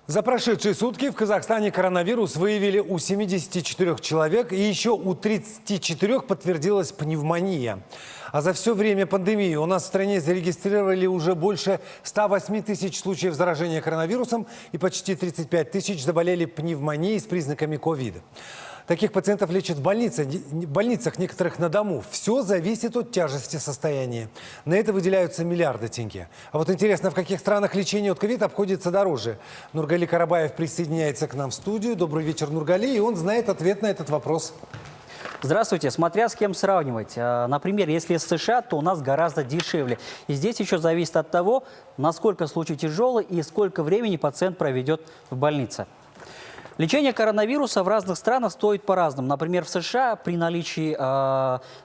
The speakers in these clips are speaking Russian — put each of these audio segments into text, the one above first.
За прошедшие сутки в Казахстане коронавирус выявили у 74 человек, и еще у 34 подтвердилась пневмония. А за все время пандемии у нас в стране зарегистрировали уже больше 108 тысяч случаев заражения коронавирусом, и почти 35 тысяч заболели пневмонией с признаками ковида. Таких пациентов лечат в больницах, некоторых на дому. Все зависит от тяжести состояния. На это выделяются миллиарды тенге. А вот интересно, в каких странах лечение от ковида обходится дороже? Нургали Карабаев присоединяется к нам в студию. Добрый вечер, Нургали, и он знает ответ на этот вопрос. Здравствуйте. Смотря с кем сравнивать. Например, если с США, то у нас гораздо дешевле. И здесь еще зависит от того, насколько случай тяжелый и сколько времени пациент проведет в больнице. Лечение коронавируса в разных странах стоит по-разному. Например, в США при наличии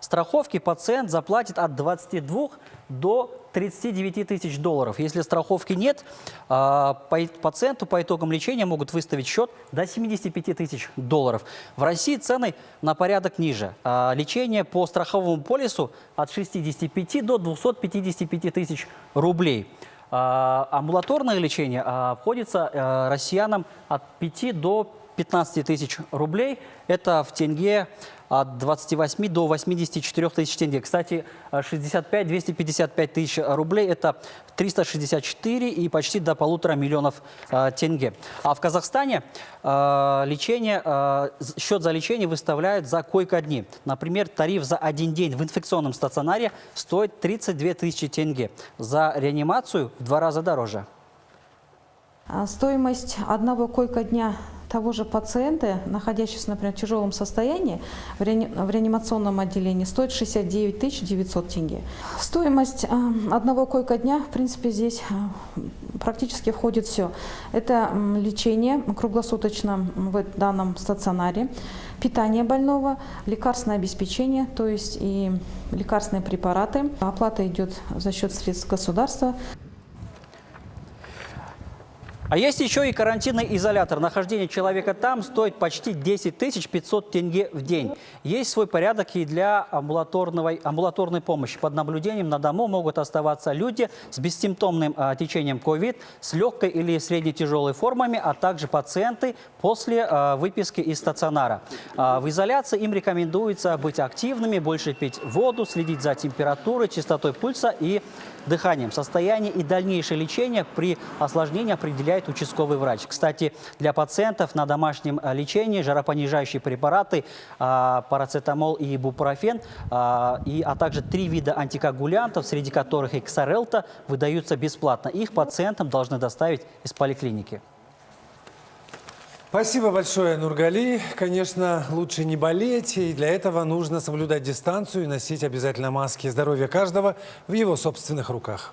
страховки пациент заплатит от 22 до 39 тысяч долларов. Если страховки нет, пациенту по итогам лечения могут выставить счет до 75 тысяч долларов. В России цены на порядок ниже. Лечение по страховому полису от 65 до 255 тысяч рублей. Амбулаторное лечение обходится россиянам от 5 до 15 тысяч рублей. Это в тенге от 28 до 84 тысяч тенге. Кстати, 65-255 тысяч рублей – это 364 и почти до 1,5 миллиона тенге. А в Казахстане счет за лечение выставляют за койко-дни. Например, тариф за один день в инфекционном стационаре стоит 32 тысячи тенге. За реанимацию в 2 раза дороже. Стоимость одного койко-дня того же пациента, находящегося, например, в тяжелом состоянии, в реанимационном отделении, стоит 69 900 тенге. Стоимость одного койко-дня, в принципе, здесь практически входит все. Это лечение круглосуточно в данном стационаре, питание больного, лекарственное обеспечение, то есть и лекарственные препараты. Оплата идет за счет средств государства. А есть еще и карантинный изолятор. Нахождение человека там стоит почти 10 500 тенге в день. Есть свой порядок и для амбулаторной помощи. Под наблюдением на дому могут оставаться люди с бессимптомным течением COVID, с легкой или средне-тяжелой формами, а также пациенты после выписки из стационара. В изоляции им рекомендуется быть активными, больше пить воду, следить за температурой, частотой пульса и дыханием. Состояние и дальнейшее лечение при осложнении определяет участковый врач. Кстати, для пациентов на домашнем лечении жаропонижающие препараты, парацетамол и ибупрофен, а также 3 вида антикоагулянтов, среди которых и Ксарелта, выдаются бесплатно. Их пациентам должны доставить из поликлиники. Спасибо большое, Нургали. Конечно, лучше не болеть, и для этого нужно соблюдать дистанцию и носить обязательно маски. Здоровье каждого в его собственных руках.